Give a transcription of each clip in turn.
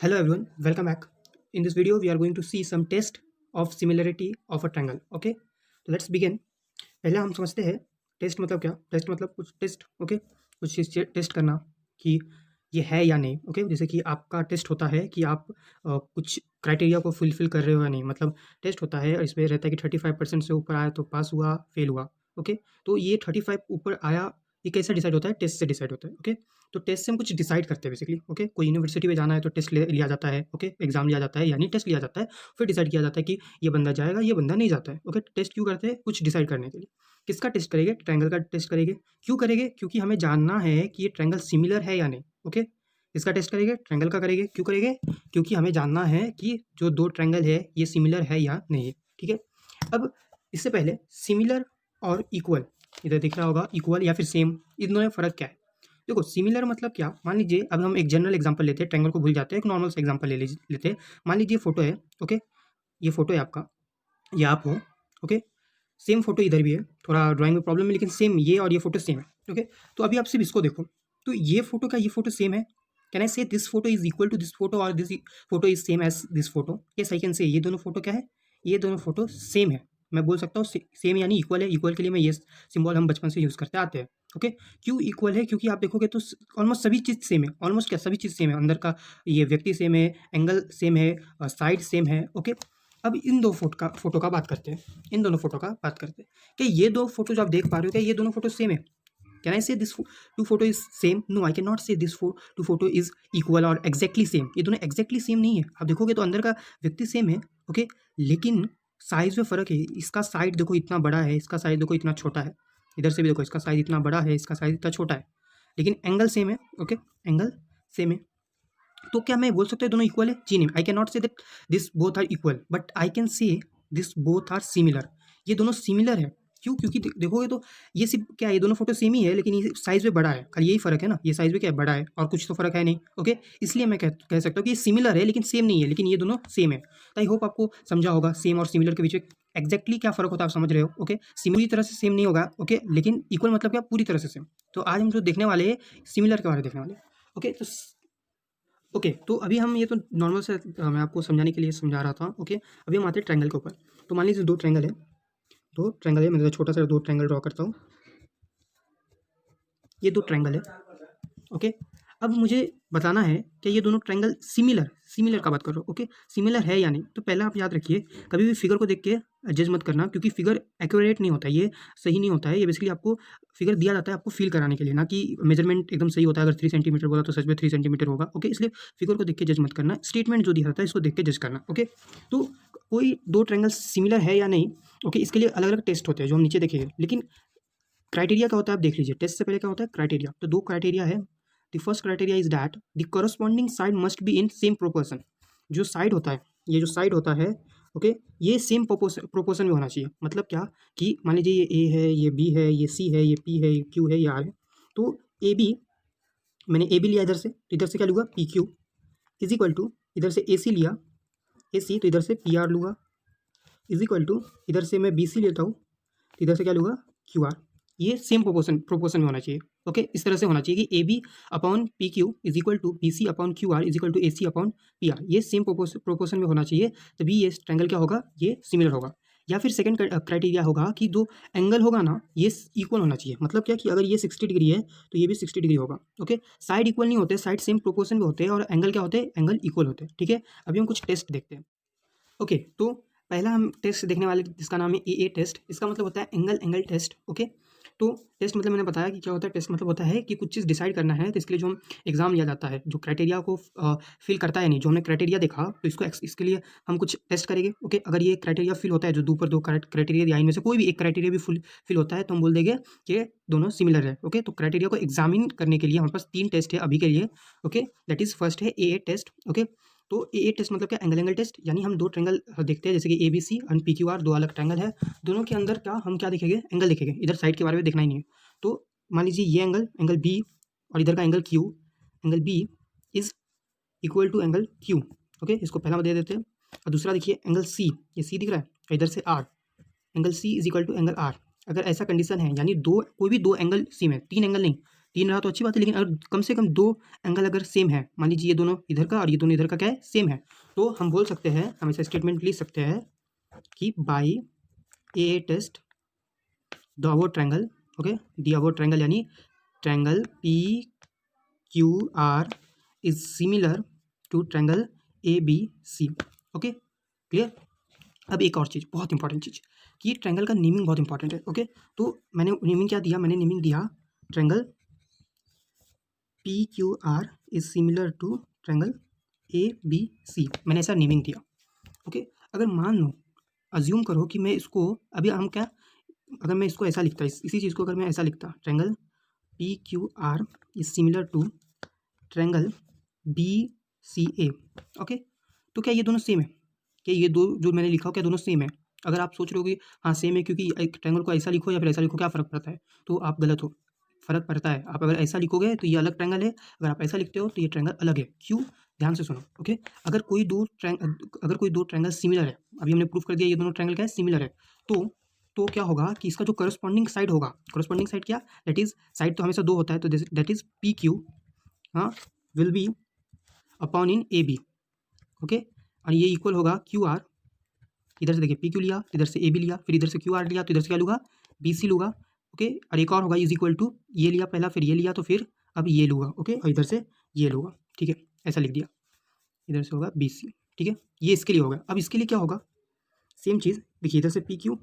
Hello everyone, welcome back. In this video, we are going to see some test of similarity of a triangle. Okay, तो let's begin. पहले हम समझते हैं test मतलब क्या। Test मतलब कुछ टेस्ट, ओके, कुछ चीज़ टेस्ट करना कि ये है या नहीं। ओके, जैसे कि आपका टेस्ट होता है कि आप कुछ क्राइटेरिया को फुलफिल कर रहे हो या नहीं। मतलब टेस्ट होता है, इसमें रहता है कि 35% से ऊपर आया तो पास हुआ, फेल हुआ। ओके, तो ये 35 ऊपर आया, ये कैसे डिसाइड होता है? टेस्ट से डिसाइड होता है। ओके, तो टेस्ट से हम कुछ डिसाइड करते हैं बेसिकली। ओके, कोई यूनिवर्सिटी में जाना है तो टेस्ट लिया जाता है। ओके, एग्जाम लिया जाता है, यानी टेस्ट लिया जाता है, फिर डिसाइड किया जाता है कि ये बंदा जाएगा, ये बंदा नहीं जाता है। ओके, टेस्ट क्यों करते हैं? कुछ डिसाइड करने के लिए। किसका टेस्ट करेंगे? ट्रायंगल का टेस्ट करेंगे। क्यों करेंगे? क्योंकि हमें जानना है कि ये ट्रायंगल सिमिलर है या नहीं। ओके, इसका टेस्ट करेंगे, ट्रायंगल का करेंगे। क्यों करेंगे? क्योंकि हमें जानना है कि जो दो ट्रायंगल है ये सिमिलर है या नहीं है। ठीक है, अब इससे पहले सिमिलर और इक्वल, इधर दिख रहा होगा इक्वल या फिर सेम, इन दोनों में फ़र्क क्या है? देखो, सिमिलर मतलब क्या? मान लीजिए अब हम एक जनरल एग्जांपल लेते हैं, ट्रायंगल को भूल जाते हैं, एक नॉर्मल सा एग्जांपल लेते हैं। मान लीजिए फोटो है। ओके, ये फोटो है आपका, ये आप हो। ओके, सेम फोटो इधर भी है, थोड़ा ड्राइंग में प्रॉब्लम है लेकिन सेम ये और ये फोटो सेम है। ओके, तो अभी आप सिर्फ इसको देखो, तो ये फोटो का ये फोटो सेम है। Can I say this photo is equal to this photo और this photo is same as this photo? Yes I can say, ये दोनों फोटो क्या है? ये दोनों फोटो सेम है। मैं बोल सकता हूँ सेम यानी इक्वल है। इक्वल के लिए मैं ये सिंबल हम बचपन से यूज़ करते आते हैं। ओके, क्यों इक्वल है? क्योंकि आप देखोगे तो ऑलमोस्ट सभी चीज़ सेम है। ऑलमोस्ट क्या, सभी चीज़ सेम है। अंदर का ये व्यक्ति सेम है, एंगल सेम है, साइड सेम है। ओके, अब इन दो फोटो का बात करते हैं। इन दोनों फोटो का बात करते हैं कि ये दो फोटो जो आप देख पा रहे हो, क्या ये दोनों फोटो सेम है? Can I say this two photo is same? No, I can not say this two photo is equal और एग्जैक्टली सेम। ये दोनों एग्जैक्टली सेम नहीं है। आप देखोगे तो अंदर का व्यक्ति सेम है। ओके, लेकिन साइज में फ़र्क है। इसका साइड देखो इतना बड़ा है, इसका साइज देखो इतना छोटा है। इधर से भी देखो, इसका साइज इतना बड़ा है, इसका साइज इतना छोटा है, लेकिन एंगल सेम है। ओके, एंगल सेम है। तो क्या मैं बोल सकता हूँ दोनों इक्वल है? जी नहीं, I can not say that this both are equal, but I can say this both are similar. ये दोनों सिमिलर है। क्यों? क्योंकि देखोगे तो ये सिर्फ क्या है, ये दोनों फोटो सेम ही है लेकिन ये साइज में बड़ा है, खाली यही फर्क है ना। ये साइज में क्या है, बड़ा है, और कुछ तो फर्क है नहीं। ओके, इसलिए मैं कह सकता हूँ कि ये सिमिलर है लेकिन सेम नहीं है, लेकिन ये दोनों सेम है। तो आई होप आपको समझा होगा सेम और सिमिलर के बीच में एक्जैक्टली क्या फ़र्क होता है, आप समझ रहे हो। ओके, पूरी तरह से सेम नहीं होगा। ओके, लेकिन इक्वल मतलब क्या, पूरी तरह से सेम। तो आज हम जो देखने वाले हैं, सिमिलर के बारे में देखने वाले हैं। ओके, तो ओके, तो अभी हम ये तो नॉर्मल से मैं आपको समझाने के लिए समझा रहा था। ओके, अभी हम आते हैं ट्रायंगल के ऊपर। तो मान लीजिए दो ट्रायंगल है, मैं जरा छोटा सा दो ट्रायंगल ड्रॉ करता हूँ। ये दो ट्रायंगल है। ओके, अब मुझे बताना है कि ये दोनों ट्रायंगल सिमिलर का बात कर रहा हूँ। ओके, सिमिलर है या नहीं। तो पहले आप याद रखिए, कभी भी फिगर को देख के जज मत करना, क्योंकि फिगर एक्यूरेट नहीं होता है, ये सही नहीं होता है। ये बेसिकली आपको फिगर दिया जाता है आपको फील कराने के लिए, ना कि मेजरमेंट एकदम सही होता है। अगर 3 सेंटीमीटर बोला तो सच में 3 सेंटीमीटर होगा। ओके, इसलिए फिगर को देख के जज मत करना, स्टेटमेंट जो दिया जाता है इसको देख के जज करना। ओके, तो कोई दो ट्रायंगल सिमिलर है या नहीं, ओके, इसके लिए अलग अलग टेस्ट होते हैं जो हम नीचे देखेंगे। लेकिन क्राइटेरिया क्या होता है आप देख लीजिए। टेस्ट से पहले क्या होता है? क्राइटेरिया। तो दो क्राइटेरिया है। The first criteria is that the corresponding side must be in same proportion. जो साइड होता है, ये जो साइड होता है, ओके, ये सेम प्रोपोर्शन में होना चाहिए। मतलब क्या कि मान लीजिए ये ए है, ये बी है, ये सी है, ये पी है, ये क्यू है, ये आर है। तो ए बी, मैंने ए बी लिया इधर से, तो इधर से क्या लूँगा? P Q is equal to, इधर से ए सी लिया, ए सी, तो इधर से पी आर लूँगा, इज इक्वल टू, इधर से मैं बी सी लेता हूँ, तो इधर से क्या लूँगा? Q R. ये सेम प्रोपोर्शन में होना चाहिए। ओके, इस तरह से होना चाहिए कि A B upon P Q is equal to B C upon Q R is equal to A C upon P R. ये सेम प्रोपोर्शन में होना चाहिए, तभी ये ट्रायंगल क्या होगा? ये सिमिलर होगा। या फिर सेकंड क्राइटेरिया होगा कि जो एंगल होगा ना, ये इक्वल होना चाहिए। मतलब क्या कि अगर ये 60 डिग्री है तो ये भी 60 डिग्री होगा। ओके, साइड इक्वल नहीं होते, साइड सेम प्रोपोर्शन में होते हैं, और एंगल क्या होते हैं? एंगल इक्वल होते हैं। ठीक है, अभी हम कुछ टेस्ट देखते हैं। ओके, तो पहला हम टेस्ट देखने वाले जिसका नाम है ए टेस्ट। इसका मतलब होता है एंगल टेस्ट। ओके, तो टेस्ट मतलब मैंने बताया कि क्या होता है। टेस्ट मतलब होता है कि कुछ चीज़ डिसाइड करना है, तो इसके लिए जो हम एग्जाम लिया जाता है, जो क्राइटेरिया को फिल करता है, नहीं जो हमने क्राइटेरिया देखा, तो इसके लिए हम कुछ टेस्ट करेंगे। ओके, अगर ये क्राइटेरिया फिल होता है, जो दो क्राइटेरिया दिया, इनमें से कोई भी एक क्राइटेरिया भी फिल होता है, तो हम बोल देंगे कि दोनों सिमिलर है। ओके, तो क्राइटेरिया को एग्जामिन करने के लिए हमारे पास 3 टेस्ट है अभी के लिए। ओके, दैट इज फर्स्ट है ए टेस्ट। ओके, तो ए टेस्ट मतलब क्या? एंगल टेस्ट, यानी हम दो ट्रायंगल देखते हैं, जैसे कि A B C and P Q R, दो अलग ट्रायंगल है। दोनों के अंदर क्या हम क्या देखेंगे? एंगल देखेंगे। इधर साइड के बारे में देखना ही नहीं है। तो मान लीजिए ये एंगल बी, और इधर का angle Q, angle B is equal to angle Q. Okay, इसको पहला दे देते हैं। और दूसरा देखिए एंगल सी, ये सी दिख रहा है, और इधर से R, angle C is equal to angle R. अगर ऐसा कंडीशन है, यानी दो कोई भी दो एंगल सी में, तीन एंगल नहीं, 3 रहा तो अच्छी बात है, लेकिन अगर कम से कम 2 एंगल अगर सेम है, मान लीजिए ये दोनों इधर का और ये दोनों इधर का क्या है, सेम है, तो हम बोल सकते हैं, हम ऐसा स्टेटमेंट लिख सकते हैं कि by a test the above triangle, okay, the above triangle यानी triangle P Q R is similar to triangle A B C. Okay, clear. अब एक और चीज़, बहुत इंपॉर्टेंट चीज़, कि ट्रायंगल का नेमिंग बहुत इंपॉर्टेंट है। ओके, तो मैंने नेमिंग क्या दिया, मैंने नेमिंग दिया triangle P Q R is similar to triangle A B C, मैंने ऐसा नेमिंग दिया। ओके, अगर मान लो, अज्यूम करो कि मैं इसको, अभी हम क्या, अगर मैं इसको ऐसा लिखता, इसी चीज़ को अगर मैं ऐसा लिखता, triangle P Q R is similar to triangle B C A. Okay, तो क्या ये दोनों सेम है? क्या ये दो जो मैंने लिखा हो क्या दोनों सेम है? अगर आप सोच रहे हो कि हाँ सेम है, क्योंकि एक ट्रायंगल को ऐसा लिखो या फिर ऐसा लिखो क्या फ़र्क पड़ता है, तो आप गलत हो। फ़र्क पड़ता है। आप अगर ऐसा लिखोगे तो ये अलग ट्रायंगल है, अगर आप ऐसा लिखते हो तो ये ट्रायंगल अलग है। क्यों? ध्यान से सुनो। ओके, अगर कोई दो ट्रायंगल सिमिलर है, अभी हमने प्रूफ कर दिया ये दोनों ट्रायंगल क्या है, सिमिलर है, तो क्या होगा कि इसका जो करस्पॉन्डिंग साइड होगा, करस्पॉन्डिंग साइड क्या, दैट इज साइड तो हमेशा दो होता है, तो दैट इज पी क्यू, हाँ, will be upon in A B. Okay, और ये इक्वल होगा क्यू आर, इधर से देखिए पी क्यू लिया, इधर से ए बी लिया, फिर इधर से क्यू आर लिया, तो इधर से क्या लूँगा, बी सी लूँगा। ओके, और एक और होगा इज इक्वल टू, ये लिया पहला, फिर ये लिया, तो फिर अब ये लूँगा। ओके, और इधर से ये लूँगा। ठीक है, ऐसा लिख दिया, इधर से होगा बी सी। ठीक है, ये इसके लिए होगा। अब इसके लिए क्या होगा, सेम चीज़ देखिए, इधर से पी क्यू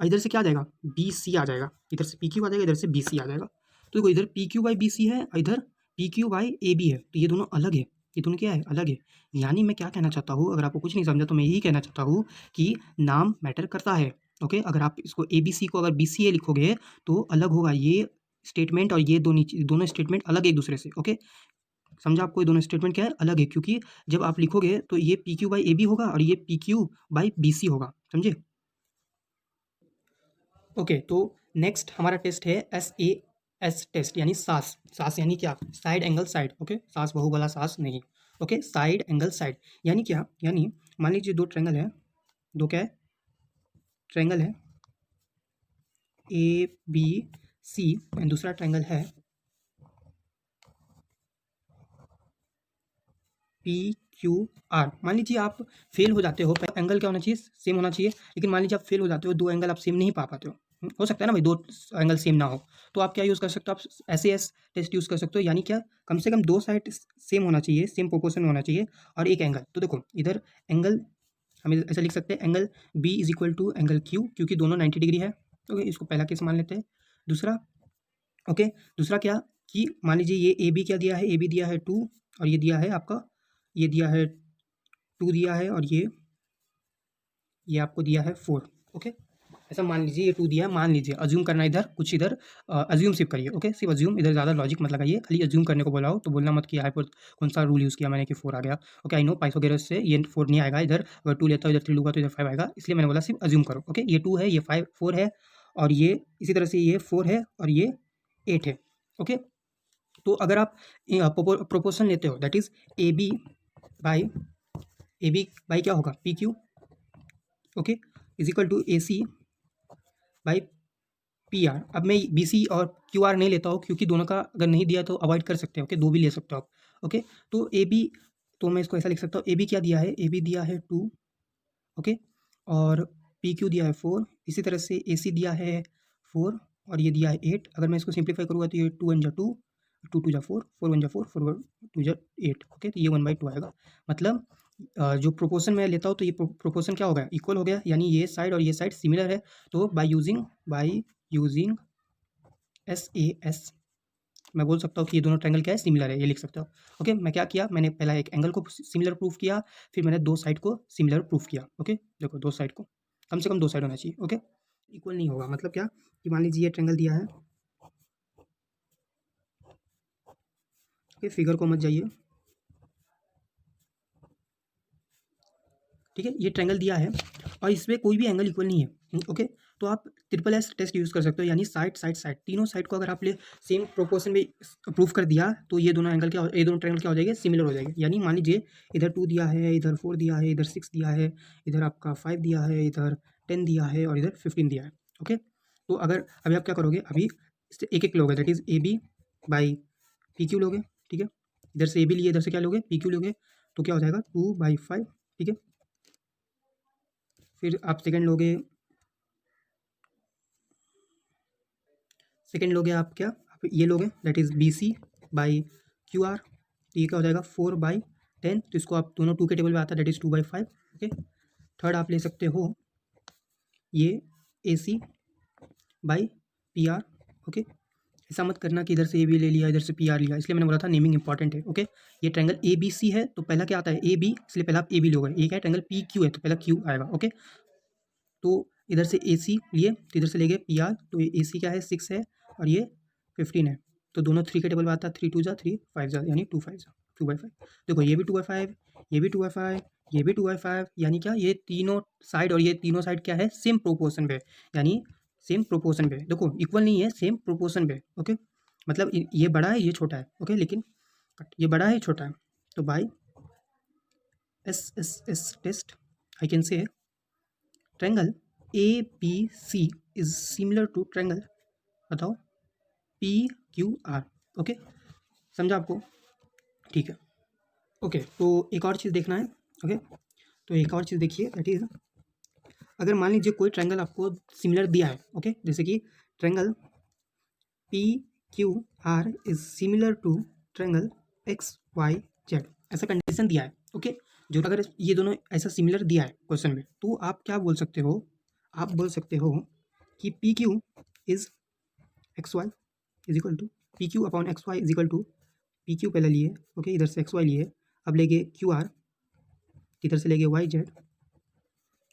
और इधर से क्या आ जाएगा, बी सी आ जाएगा, इधर से पी क्यू आ जाएगा, इधर से बी सी आ जाएगा। तो देखो इधर P Q by B C है और इधर P Q by A B है, तो ये दोनों अलग है, ये दोनों क्या है, अलग है। यानी मैं क्या कहना चाहता हूँ, अगर आपको कुछ नहीं समझा तो मैं यही कहना चाहता हूँ कि नाम मैटर करता है। ओके, अगर आप इसको ए बी सी को अगर बी सी ए लिखोगे तो अलग होगा ये स्टेटमेंट, और ये दोनों स्टेटमेंट अलग एक दूसरे से। ओके, समझा आपको, ये दोनों स्टेटमेंट क्या है, अलग है, क्योंकि जब आप लिखोगे तो ये P Q by A B होगा और ये P Q by B C होगा, समझे। ओके, तो नेक्स्ट हमारा टेस्ट है SAS टेस्ट, यानी सास। सास यानी क्या, साइड एंगल साइड। ओके, सास बहु वाला सास नहीं। ओके, साइड एंगल साइड यानी क्या, यानी मान लीजिए दो ट्रायंगल है, दो क्या है, ट्रायंगल है ए बी सी, एंड दूसरा ट्रायंगल है पी क्यू आर। मान लीजिए आप फेल हो जाते हो, एंगल क्या होना चाहिए, सेम होना चाहिए, लेकिन मान लीजिए आप फेल हो जाते हो, दो एंगल आप सेम नहीं पा पाते हो, हो सकता है ना भाई, दो एंगल सेम ना हो, तो आप क्या यूज़ कर सकते हो, आप SAS टेस्ट यूज़ कर सकते हो। यानी क्या, कम से कम दो साइड सेम होना चाहिए, सेम प्रोपोर्शन में होना चाहिए, और एक एंगल। तो देखो इधर एंगल हम ऐसा लिख सकते हैं, angle B is equal to angle Q, क्योंकि दोनों 90 डिग्री है। ओके, इसको पहला केस मान लेते हैं। दूसरा, ओके, दूसरा क्या, कि मान लीजिए ये ए बी क्या दिया है, ए बी दिया है 2, और ये दिया है आपका, ये दिया है 2 दिया है, और ये आपको दिया है 4। ओके, ऐसा मान लीजिए ये 2 दिया है, मान लीजिए, अज्यूम करना, इधर कुछ इधर अज्यूम सिर्फ करिए। ओके, सिर्फ अज्यूम, इधर ज़्यादा लॉजिक मत लगाइए, खाली अज्यूम करने को बोला हो तो बोलना मत कि हाइपो कौन सा रूल यूज़ किया मैंने कि 4 आ गया। ओके, आई नो पाइथागोरस से ये 4 नहीं आएगा, इधर अगर 2 लेता हूँ, इधर 3 लूँगा तो इधर 5 आएगा, इसलिए मैंने बोला सिर्फ अज्यूम करो। ओके, ये 2 है, ये 4 है, और ये इसी तरह से ये 4 है और ये 8 है। ओके, तो अगर आप प्रोपोर्शन लेते हो, that is by A B by क्या होगा, P Q, okay, is equal to A C by P R. अब मैं बी सी और क्यू आर नहीं लेता हूँ, क्योंकि दोनों का अगर नहीं दिया तो अवॉइड कर सकते हो। ओके, दो भी ले सकते हो आप। ओके, तो ए बी, तो मैं इसको ऐसा लिख सकता हूँ, ए बी क्या दिया है, ए बी दिया है 2, ओके, और पी क्यू दिया है 4, इसी तरह से ए सी दिया है 4, और ये दिया है 8। अगर मैं इसको सिंप्लीफाई करूँगा तो ये 2 1 जा 2, 2 2 जा 4, 4 1 जा 4, 4 2 जा 8। ओके, तो ये 1/2 आएगा। मतलब जो प्रोपोर्शन मैं लेता हूँ तो ये प्रोपोर्शन क्या हो गया, इक्वल हो गया, यानी ये साइड और ये साइड सिमिलर है। तो बाय यूजिंग SAS मैं बोल सकता हूँ कि ये दोनों ट्रायंगल क्या है, सिमिलर है, ये लिख सकते हो। ओके, मैं क्या किया, मैंने पहला एक एंगल को सिमिलर प्रूफ किया, फिर मैंने दो साइड को सिमिलर प्रूफ किया। ओके, देखो दो साइड को कम से कम दो साइड होना चाहिए। ओके, इक्वल नहीं होगा, मतलब क्या, कि मान लीजिए ये ट्रायंगल दिया है। ओके, फिगर को मत जाइए, ठीक है, ये ट्रायंगल दिया है और इसमें कोई भी एंगल इक्वल नहीं है। ओके, तो आप SSS टेस्ट यूज़ कर सकते हो, यानी साइड साइड साइड, तीनों साइड को अगर आपने सेम प्रोपोर्शन में प्रूफ कर दिया तो ये दोनों एंगल क्या, ये दोनों ट्रायंगल क्या हो जाएंगे, सिमिलर हो जाएंगे। यानी मान लीजिए इधर 2 दिया है, इधर 4 दिया है, इधर 6 दिया है, इधर आपका 5 दिया है, इधर 10 दिया है, और इधर 15 दिया है। ओके, तो अगर अभी आप क्या करोगे, अभी एक एक लोगे, that is AB by P Q लोगे, ठीक है। इधर से ए बी लिए, इधर से क्या लोगे, पी क्यू लोगे, तो क्या हो जाएगा 2/5, ठीक है। फिर आप सेकेंड लोगे आप क्या, आप ये लोगे, that is B C by Q R, तो ये क्या हो जाएगा 4/10, तो इसको आप दोनों टू के टेबल में आता है, दैट इज़ 2/5, ओके। थर्ड आप ले सकते हो ये ए C by P are, okay. ऐसा मत करना कि इधर से ए बी ले लिया, इधर से पी आर लिया, इसलिए मैंने बोला था नेमिंग इंपॉर्टेंट है, ओके। ये ट्रायंगल ए बी सी है, तो पहला क्या आता है ए बी, इसलिए पहला आप ए बी लोगे। ये क्या है, ट्रायंगल पी क्यू है, तो पहला क्यू आएगा, ओके। तो इधर से ए सी लिए, तो इधर से ले गए पी आर, तो ये ए सी क्या है 6 है और ये 15 है, तो दोनों 3 के टेबल में आता है, 3 2 जा 3 5 जा, यानी 2/5 जा 2/5। देखो ये भी 2/5, ये भी 2/5, ये भी 2/5, यानी क्या, ये तीनों साइड और ये तीनों साइड क्या है, सेम प्रोपोर्शन पे, यानी सेम प्रोपोर्शन पे, देखो इक्वल नहीं है, सेम प्रोपोर्शन पे, ओके। मतलब ये बड़ा है, ये छोटा है, ओके, लेकिन ये बड़ा है, ये छोटा है, तो by S test I can say triangle A B C is similar to triangle, बताओ, पी क्यू आर, ओके। समझा आपको, ठीक है, ओके। तो एक और चीज़ देखना है, ओके। तो एक और चीज़ देखिए, दैट इज अगर मान लीजिए कोई ट्रायंगल आपको सिमिलर दिया है, ओके, जैसे कि triangle P Q R is similar to triangle X Y Z, ऐसा कंडीशन दिया है, ओके। जो अगर ये दोनों ऐसा सिमिलर दिया है क्वेश्चन में, तो आप क्या बोल सकते हो, आप बोल सकते हो कि P Q is X Y is equal to P Q upon X Y is equal to P Q पहले लिए, ओके, इधर से एक्स वाई लिए, अब लेंगे क्यू आर, इधर से लेंगे वाई जेड,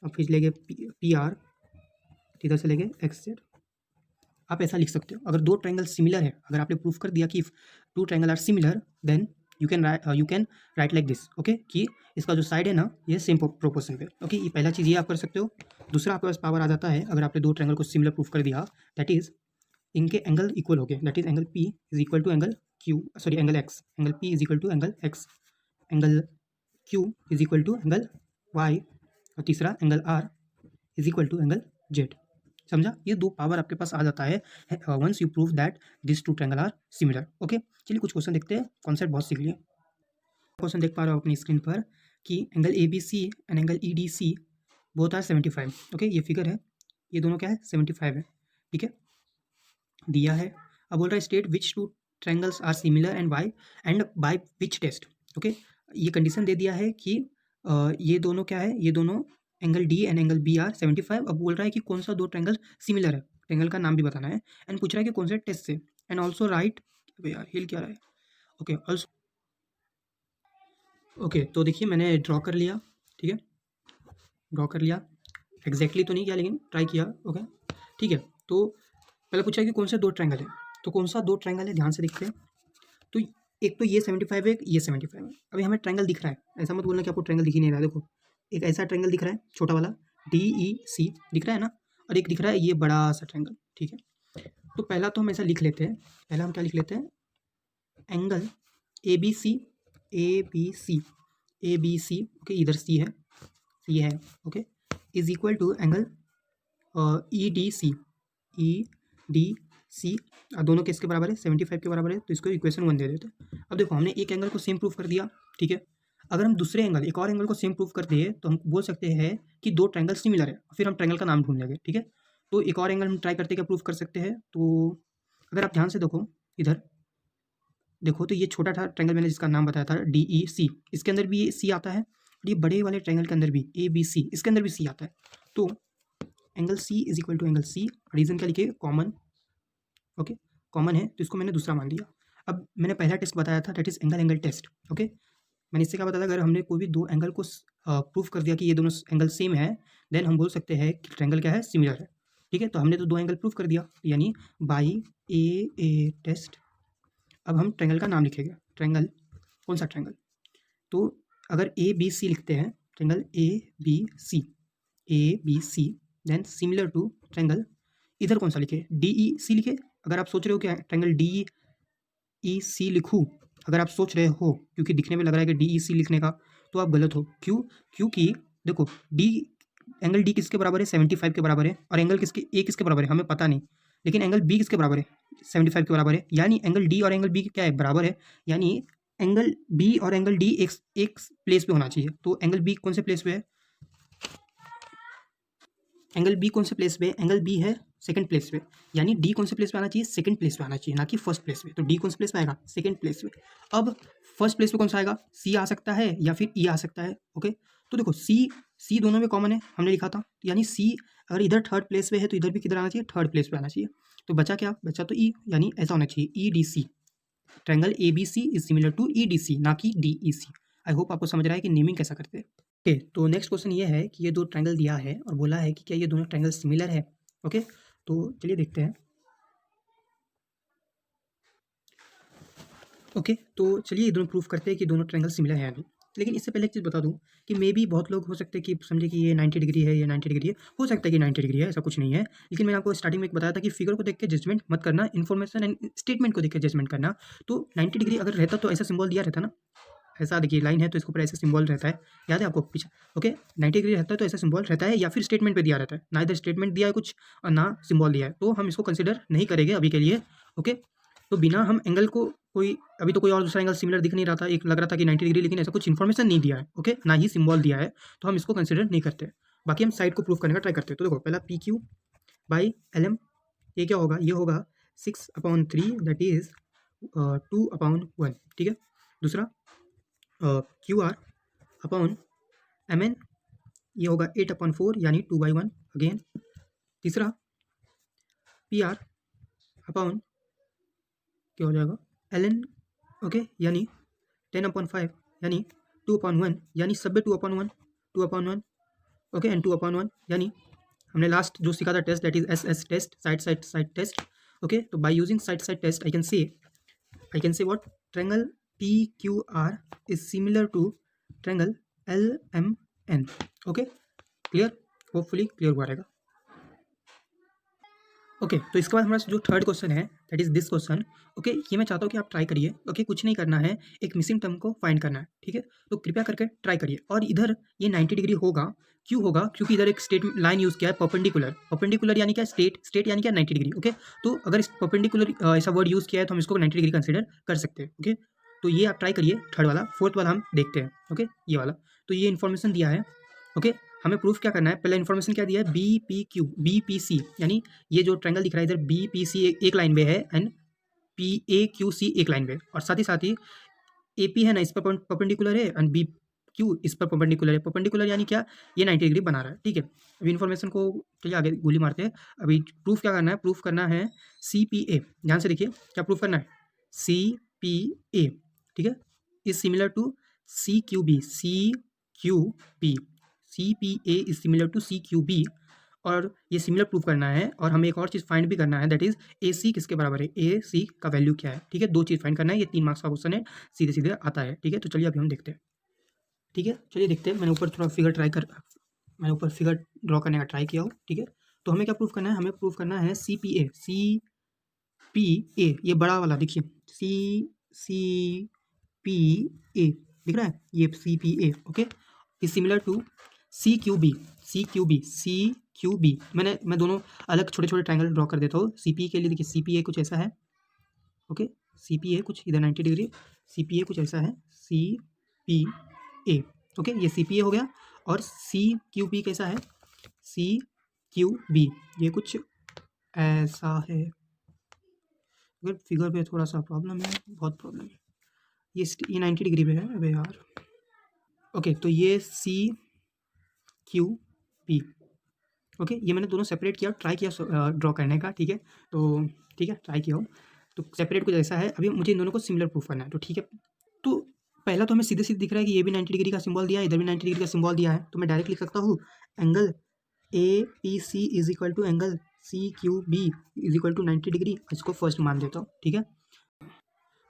अब फिर लेंगे पी आर, इधर से लेंगे एक्स जेड। आप ऐसा लिख सकते हो, अगर दो ट्रायंगल सिमिलर है, अगर आपने प्रूफ कर दिया कि two triangle are similar, then you can write like this, okay, कि इसका जो साइड है ना, ये सेम प्रोपोर्शन पे, ओके। ये पहला चीज़ ये आप कर सकते हो। दूसरा आपके पास पावर आ जाता है, अगर आपने दो ट्रायंगल को सिमिलर प्रूफ कर दिया, दैट इज इनके एंगल इक्वल हो गए, that is angle P is equal to angle Q, sorry angle X, angle P is equal to angle X, angle Q is equal to angle Y, और तीसरा angle R is equal to angle Z. समझा, ये दो power आपके पास आ जाता है once you prove that this two triangle are similar, okay. चलिए कुछ क्वेश्चन देखते हैं, कॉन्सेप्ट बहुत सीख लिए। क्वेश्चन देख पा रहे हो अपनी स्क्रीन पर कि angle A B C and angle E D C both are 75, okay. ये फिगर है, ये दोनों क्या है 75 है, ठीक है, दिया है। अब बोल रहा है state which two triangles are similar and why and by which test, okay. ये कंडीशन दे दिया है कि ये दोनों क्या है, ये दोनों angle D and angle B are 75। अब बोल रहा है कि कौन सा दो ट्रायंगल सिमिलर है, ट्रायंगल का नाम भी बताना है, एंड पूछ रहा है कि कौन से टेस्ट से, एंड ऑल्सो राइट, यार हिल क्या रहा है, ओके ऑल्सो, ओके। तो देखिए मैंने ड्रॉ कर लिया, ठीक है, ड्रॉ कर लिया, एग्जैक्टली तो नहीं किया लेकिन ट्राई किया, ओके, ठीक है। तो पहले पूछा कि कौन से दो ट्रायंगल है, तो कौन सा दो ट्रायंगल है, ध्यान से देखते हैं। तो एक तो ये 75 है, ये 75 है। अभी हमें ट्रायंगल दिख रहा है, ऐसा मत बोलना कि आपको ट्रायंगल दिख ही नहीं रहा है। देखो एक ऐसा ट्रायंगल दिख रहा है छोटा वाला, डी ई सी दिख रहा है ना, और एक दिख रहा है ये बड़ा सा ट्रायंगल, ठीक है। तो पहला तो हम ऐसा लिख लेते हैं, पहला हम क्या लिख लेते हैं, angle A B C, A B C, A B C, okay, इधर सी है, सी है, okay, is equal to angle E D C, E D C, दोनों किसके बराबर है 75 के बराबर है, तो इसको इक्वेशन 1 दे देते हैं। अब देखो हमने एक एंगल को सेम प्रूफ कर दिया, ठीक है। अगर हम दूसरे एंगल, एक और एंगल को सेम प्रूफ कर दिए, तो हम बोल सकते हैं कि दो ट्रायंगल सिमिलर है, फिर हम ट्रायंगल का नाम ढूंढ लेंगे, ठीक है। तो एक और एंगल हम ट्राई करते क्या प्रूफ कर सकते हैं, तो अगर आप ध्यान से देखो इधर देखो, तो ये छोटा था ट्रायंगल मैंने जिसका नाम बताया था डी ई सी, इसके अंदर भी ये सी आता है, और ये बड़े वाले ट्रायंगल के अंदर भी ए बी सी, इसके अंदर भी सी आता है। तो angle C is equal to angle C, reason क्या लिखे कॉमन, ओके, कॉमन है, तो इसको मैंने दूसरा मान लिया। अब मैंने पहला टेस्ट बताया था, that is angle angle test, okay. मैंने इससे क्या बताया था, अगर हमने कोई भी दो एंगल को प्रूफ कर दिया कि ये दोनों एंगल सेम है, देन हम बोल सकते हैं कि ट्रायंगल क्या है सिमिलर है, ठीक है। तो हमने तो दो एंगल प्रूफ कर दिया, यानी बाई ए टेस्ट। अब हम ट्रायंगल का नाम लिखेंगे, ट्रायंगल कौन सा ट्रायंगल, तो अगर ए बी सी लिखते हैं, triangle A B C, then similar to triangle, इधर कौन सा लिखे, डी ई सी लिखे। अगर आप सोच रहे हो कि ट्रायंगल डी ई सी लिखूँ, अगर आप सोच रहे हो क्योंकि दिखने में लग रहा है कि डी ई सी लिखने का, तो आप गलत हो। क्यों, क्योंकि देखो डी, एंगल डी किसके बराबर है 75 के बराबर है, और एंगल किसके ए किसके बराबर है हमें पता नहीं, लेकिन एंगल बी किसके बराबर है, 75 के बराबर है, यानी एंगल डी और एंगल बी क्या है, बराबर है, यानी एंगल बी और एंगल डी एक प्लेस पे होना चाहिए। तो एंगल बी कौन से प्लेस पे है, एंगल बी कौन से प्लेस पे, एंगल बी है सेकंड प्लेस पे, यानी डी कौन से प्लेस पे आना चाहिए, सेकंड प्लेस पे आना चाहिए, ना कि फर्स्ट प्लेस पे। तो डी कौन से प्लेस पे आएगा, सेकंड प्लेस पे। अब फर्स्ट प्लेस पे कौन सा आएगा, सी आ सकता है या फिर ई आ सकता है। ओके, तो देखो सी दोनों में कॉमन है, हमने लिखा था, यानी सी अगर इधर थर्ड प्लेस पे है तो इधर भी किधर आना चाहिए, थर्ड प्लेस पे आना चाहिए। तो बचा क्या, बचा तो ई, यानी ऐसा होना चाहिए E D C, triangle A B C is similar to E D C, ना कि D E C. I hope आपको समझ रहा है कि नेमिंग कैसा करते हैं। ओके, तो नेक्स्ट क्वेश्चन ये है कि ये दो ट्रायंगल दिया है और बोला है कि क्या ये दोनों ट्रायंगल सिमिलर है। ओके, तो चलिए देखते हैं। ओके, तो चलिए ये दोनों प्रूफ करते हैं कि दोनों ट्रायंगल सिमिलर है या नहीं। लेकिन इससे पहले एक चीज़ बता दूं कि मे भी बहुत लोग हो सकते हैं कि समझे कि ये 90 डिग्री है, ये 90 डिग्री है, हो सकता है कि 90 डिग्री है, ऐसा कुछ नहीं है। लेकिन मैंने आपको स्टार्टिंग में एक बताया था कि फिगर को देख के जजमेंट मत करना, इन्फॉर्मेशन एंड स्टेटमेंट को देख के जजमेंट करना। तो 90 डिग्री अगर रहता तो ऐसा सिंबल दिया रहता ना, ऐसा देखिए लाइन है तो इसके ऊपर ऐसा सिंबल रहता है, याद है आपको पीछे। ओके, 90 डिग्री रहता है तो ऐसा सिंबल रहता है, या फिर स्टेटमेंट पे दिया रहता है ना, इधर स्टेटमेंट दिया है कुछ और ना सिंबल दिया है, तो हम इसको कंसिडर नहीं करेंगे अभी के लिए। ओके, तो बिना हम एंगल को कोई अभी तो कोई और दूसरा एंगल सिमिलर दिख नहीं रहा था, एक लग रहा था कि 90 डिग्री, लेकिन ऐसा कुछ इन्फॉर्मेशन नहीं दिया है। ओके, ना ही सिंबल दिया है, तो हम इसको कंसिडर नहीं करते। बाकी हम साइड को प्रूव करने का ट्राई करते हैं। तो देखो पहला P Q by L M, ये क्या होगा, ये होगा 6/3 दैट इज 2/1, ठीक है। दूसरा Q R upon M N, ये होगा 8/4 यानी 2/1 अगेन। तीसरा पी आर अपॉन क्या हो जाएगा एल एन, ओके, यानी 10/5 यानी 2/1, यानी सब 2/1, 2/1, ओके, एंड 2/1, यानी हमने लास्ट जो सीखा था test that is S S test, side side side test. Okay, तो by using side side test I can say what, triangle P Q R is similar to triangle L M N. Okay, clear, hopefully clear हुआ रहेगा। Okay, तो इसके बाद हमारा जो third question है that is this question. Okay, ये मैं चाहता हूँ कि आप ट्राई करिए। ओके, कुछ नहीं करना है, एक मिसिंग टर्म को फाइंड करना है, ठीक है। तो कृपया करके ट्राई करिए। और इधर ये 90 डिग्री होगा, क्यों होगा, क्योंकि इधर एक स्ट्रेट लाइन यूज़ किया है, परपेंडिकुलर। परपेंडिकुलर यानी क्या, स्ट्रेट यानी क्या, 90 डिग्री। ओके, तो अगर इस परपेंडिकुलर ऐसा वर्ड यूज़ किया है तो हम इसको 90 डिग्री कंसिडर कर सकते हैं। ओके, तो ये आप ट्राई करिए थर्ड वाला। फोर्थ वाला हम देखते हैं। ओके, ये वाला, तो ये इन्फॉर्मेशन दिया है। ओके, हमें प्रूफ क्या करना है, पहले इन्फॉर्मेशन क्या दिया है, B P Q, B P C, यानी ये जो ट्रायंगल दिख रहा है इधर बी पी सी एक लाइन में है, and P A Q C एक लाइन में, और साथ ही ए पी है ना, इस पर परपेंडिकुलर है, एंड बी क्यू इस पर परपेंडिकुलर है। परपेंडिकुलर यानी क्या, ये 90 डिग्री बना रहा है, ठीक है। अभी इन्फॉर्मेशन को चलिए आगे गोली मारते हैं। अभी प्रूफ क्या करना है, प्रूफ करना है सी पी ए, ध्यान से देखिए क्या प्रूफ करना है, सी पी ए, ठीक है, is similar to C Q B, C Q B, C P A is similar to C Q B, और ये सिमिलर प्रूफ करना है। और हमें एक और चीज़ फाइंड भी करना है, दैट इज ए सी किसके बराबर है, ए सी का वैल्यू क्या है, ठीक है। दो चीज़ फाइंड करना है, ये 3 मार्क्स का क्वेश्चन है, सीधे सीधे आता है, ठीक है। तो चलिए अभी हम देखते हैं, ठीक है, चलिए देखते हैं। मैंने ऊपर फिगर ड्रॉ करने का ट्राई किया हो, ठीक है। तो हमें क्या प्रूफ करना है, हमें प्रूफ करना है सी पी ए, सी पी ए, ये बड़ा वाला देखिए, सी सी पी ए दिख रहा है, ये C P A, okay, is similar to C Q B, C Q B, C Q B. मैं दोनों अलग छोटे छोटे ट्रायंगल ड्रॉ कर देता हूँ। सी पी के लिए देखिए, सी पी ए कुछ ऐसा है, ओके, सी पी ए कुछ इधर 90 डिग्री, सी पी ए कुछ ऐसा है, सी पी ए, ओके, ये सी पी ए हो गया। और सी क्यू बी कैसा है, सी क्यू बी, ये कुछ ऐसा है। अगर फिगर पे थोड़ा सा प्रॉब्लम है, बहुत प्रॉब्लम है, ये 90 डिग्री पे है, अबे यार। ओके, तो ये सी क्यू पी, ओके, ये मैंने दोनों सेपरेट किया, ट्राई किया ड्रॉ करने का, ठीक है। तो ठीक है, ट्राई किया हूँ, तो सेपरेट कुछ ऐसा है। अभी मुझे इन दोनों को सिमिलर प्रूफ करना है, तो ठीक है। तो पहला तो हमें सीधे सीधे दिख रहा है कि ये भी 90 डिग्री का सिंबल दिया है, इधर भी 90 डिग्री का सिंबल दिया है, तो मैं डायरेक्ट लिख सकता हूँ angle A P C is equal to angle C Q B is equal to 90 degree, इसको फर्स्ट मान देता हूँ, ठीक है।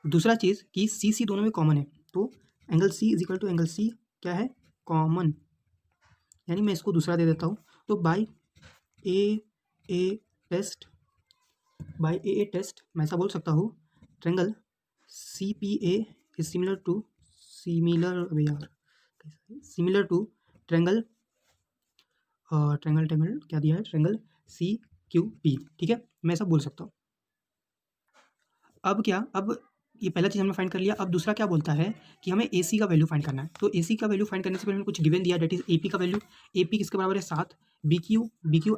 दूसरा चीज़ कि सी सी दोनों में कॉमन है, तो angle C is equal to angle C क्या है, कॉमन, यानी मैं इसको दूसरा दे देता हूँ। तो बाई ए टेस्ट, मैं ऐसा बोल सकता हूँ, triangle C P A is similar to similar to triangle क्या दिया है, ट्रायंगल सी क्यू पी, ठीक है, मैं ऐसा बोल सकता हूँ। अब क्या, अब ये पहला चीज़ हमने फाइंड कर लिया। अब दूसरा क्या बोलता है कि हमें ए सी का वैल्यू फाइंड करना है। तो ए सी का वैल्यू फाइंड करने से पहले हमें कुछ गिवन दिया, डेट इज ए पी का वैल्यू। ए पी किसके बराबर है 7, B Q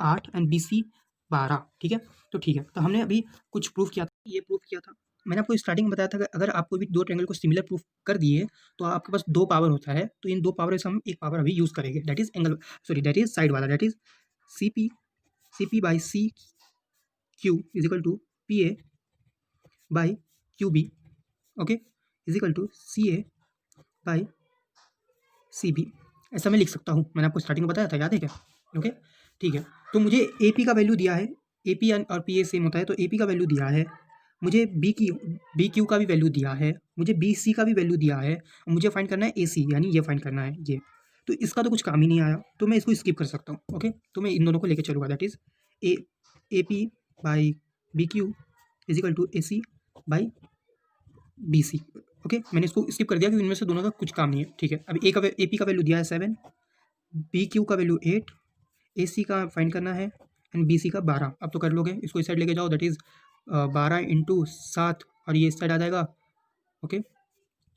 8 and B C 12, ठीक है। तो ठीक है, तो हमने अभी कुछ प्रूफ किया था, ये प्रूफ किया था मैंने आपको स्टार्टिंग में बताया था कि अगर आपको भी दो ट्रायंगल को सिमिलर प्रूफ कर दिए तो आपके पास दो पावर होता है, तो इन दो पावर से हम एक पावर अभी यूज़ करेंगे, that is angle, sorry that is side वाला, that is C P by C Q is equal to P A by Q B, okay, is equal to C A by C B. ऐसा मैं लिख सकता हूँ, मैंने आपको starting में बताया था, याद है क्या? ओके, ठीक है। तो मुझे ए पी का वैल्यू दिया है, ए पी और पी ए सेम होता है, तो ए पी का वैल्यू दिया है, मुझे बी क्यू का भी वैल्यू दिया है, मुझे बी सी का भी वैल्यू दिया है, और मुझे फाइंड करना है ए सी, यानी ये फाइंड करना है ये। तो इसका तो कुछ काम ही नहीं आया, तो मैं इसको स्किप कर सकता हूँ। ओके, तो मैं इन दोनों को लेकर चलूँगा, that is A P by B Q is equal to A C by B C. Okay, मैंने इसको स्किप कर दिया क्योंकि इनमें से दोनों का कुछ काम नहीं है, ठीक है। अभी ए पी का वैल्यू दिया है 7, बी क्यू का वैल्यू 8, ए सी का फाइंड करना है एंड बी सी का 12। अब तो कर लोगे, इसको इस साइड लेके जाओ, दैट इज़ 12 इंटू 7 और ये इस साइड आ जाएगा, okay,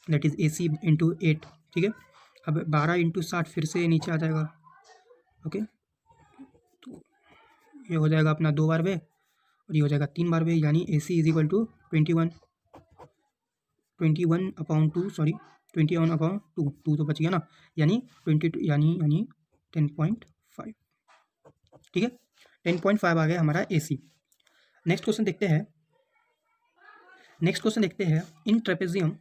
that is a C into 8, ठीक है। अब 12 इंटू 60 फिर से नीचे आ जाएगा, ओके, तो ये हो जाएगा अपना 2 बार वे और ये हो जाएगा 3 बार वे, यानी ए सी इज इक्वल टू 21/2, सॉरी 21/2, 2 तो बच गया ना, यानी 22, यानी 10.5, ठीक है, 10.5 आ गया हमारा ए सी। नेक्स्ट क्वेश्चन देखते हैं, इन ट्रेपेजियम